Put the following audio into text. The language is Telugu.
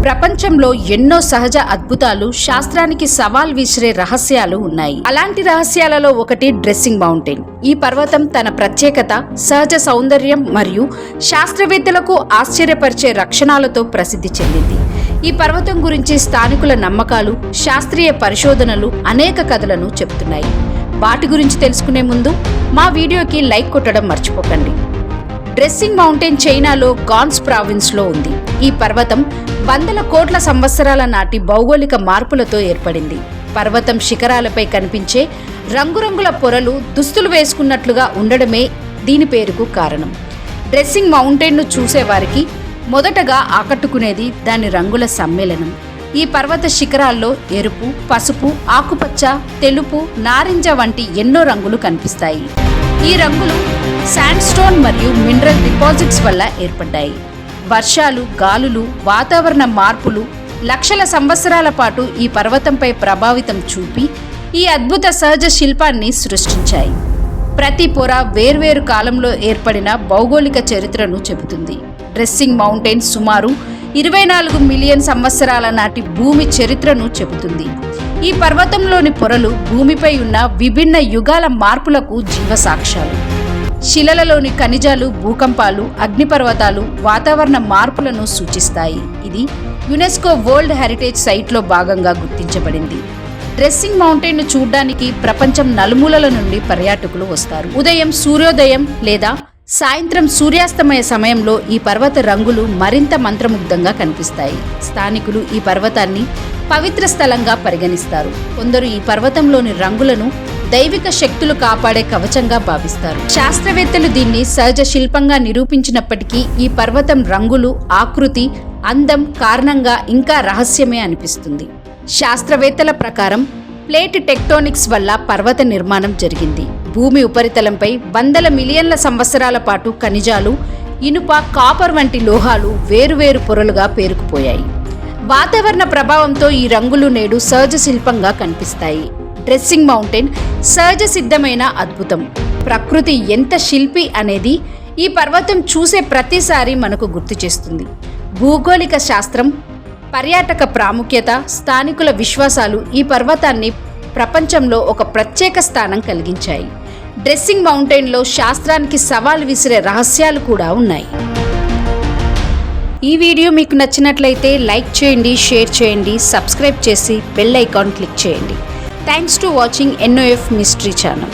ప్రపంచంలో ఎన్నో సహజ అద్భుతాలు, శాస్త్రానికి సవాల్ విసిరే రహస్యాలు ఉన్నాయి. అలాంటి రహస్యాలలో ఒకటి డ్రెస్సింగ్ మౌంటైన్. ఈ పర్వతం తన ప్రత్యేకత, సహజ సౌందర్యం మరియు శాస్త్రవేత్తలకు ఆశ్చర్యపరిచే రక్షణాలతో ప్రసిద్ధి చెందింది. ఈ పర్వతం గురించి స్థానికుల నమ్మకాలు, శాస్త్రీయ పరిశోధనలు అనేక కథలను చెప్తున్నాయి. వాటి గురించి తెలుసుకునే ముందు మా వీడియోకి లైక్ కొట్టడం మర్చిపోకండి. డ్రెస్సింగ్ మౌంటైన్ చైనాలో గాన్స్ ప్రావిన్స్లో ఉంది. ఈ పర్వతం వందల కోట్ల సంవత్సరాల నాటి భౌగోళిక మార్పులతో ఏర్పడింది. పర్వతం శిఖరాలపై కనిపించే రంగురంగుల పొరలు దుస్తులు వేసుకున్నట్లుగా ఉండడమే దీని పేరుకు కారణం. డ్రెస్సింగ్ మౌంటైన్ను చూసేవారికి మొదటగా ఆకట్టుకునేది దాని రంగుల సమ్మేళనం. ఈ పర్వత శిఖరాల్లో ఎరుపు, పసుపు, ఆకుపచ్చ, తెలుపు, నారింజ వంటి ఎన్నో రంగులు కనిపిస్తాయి. ఈ రంగులు శాండ్ స్టోన్ మరియు మినరల్ డిపాజిట్స్ వల్ల ఏర్పడ్డాయి. వర్షాలు, గాలులు, వాతావరణ మార్పులు లక్షల సంవత్సరాల పాటు ఈ పర్వతంపై ప్రభావితం చూపి ఈ అద్భుత సహజ శిల్పాన్ని సృష్టించాయి. ప్రతి పొర వేర్వేరు కాలంలో ఏర్పడిన భౌగోళిక చరిత్రను చెబుతుంది. డ్రెస్సింగ్ మౌంటైన్ సుమారు 24 మిలియన్ సంవత్సరాల నాటి భూమి చరిత్రను చెబుతుంది. ఈ పర్వతంలోని పొరలు భూమిపై ఉన్న విభిన్న యుగాల మార్పులకు జీవసాక్ష్యాలు. శిలలలోని ఖనిజాలు, భూకంపాలు, అగ్నిపర్వతాలు, వాతావరణ మార్పులను సూచిస్తాయి. ఇది యునెస్కో వరల్డ్ హెరిటేజ్ సైట్లో భాగంగా గుర్తించబడింది. డ్రెస్సింగ్ మౌంటైన్ను చూడ్డానికి ప్రపంచం నలుమూలల నుండి పర్యాటకులు వస్తారు. ఉదయం సూర్యోదయం లేదా సాయంత్రం సూర్యాస్తమయ సమయంలో ఈ పర్వత రంగులు మరింత మంత్రముగ్ధంగా కనిపిస్తాయి. స్థానికులు ఈ పర్వతాన్ని పవిత్ర స్థలంగా పరిగణిస్తారు. కొందరు ఈ పర్వతంలోని రంగులను దైవిక శక్తులు కాపాడే కవచంగా భావిస్తారు. శాస్త్రవేత్తలు దీన్ని సహజ శిల్పంగా నిరూపించినప్పటికీ ఈ పర్వతం రంగులు, ఆకృతి, అందం కారణంగా ఇంకా రహస్యమే అనిపిస్తుంది. శాస్త్రవేత్తల ప్రకారం ప్లేట్ టెక్టోనిక్స్ వల్ల పర్వత నిర్మాణం జరిగింది. భూమి ఉపరితలంపై వందల మిలియన్ల సంవత్సరాల పాటు ఖనిజాలు, ఇనుప, కాపర్ వంటి లోహాలు వేరువేరు పొరలుగా పేరుకుపోయాయి. వాతావరణ ప్రభావంతో ఈ రంగులు నేడు సహజ శిల్పంగా కనిపిస్తాయి. డ్రెస్సింగ్ మౌంటైన్ సహజ సిద్ధమైన అద్భుతం. ప్రకృతి ఎంత శిల్పి అనేది ఈ పర్వతం చూసే ప్రతిసారి మనకు గుర్తు చేస్తుంది. భూగోళిక శాస్త్రం, పర్యాటక ప్రాముఖ్యత, స్థానికుల విశ్వాసాలు ఈ పర్వతాన్ని ప్రపంచంలో ఒక ప్రత్యేక స్థానం కలిగించాయి. డ్రెస్సింగ్ మౌంటైన్లో శాస్త్రానికి సవాల్ విసిరే రహస్యాలు కూడా ఉన్నాయి. ఈ వీడియో మీకు నచ్చినట్లయితే లైక్ చేయండి, షేర్ చేయండి, సబ్స్క్రైబ్ చేసి బెల్ ఐకాన్ క్లిక్ చేయండి. Thanks to watching NOF mystery channel.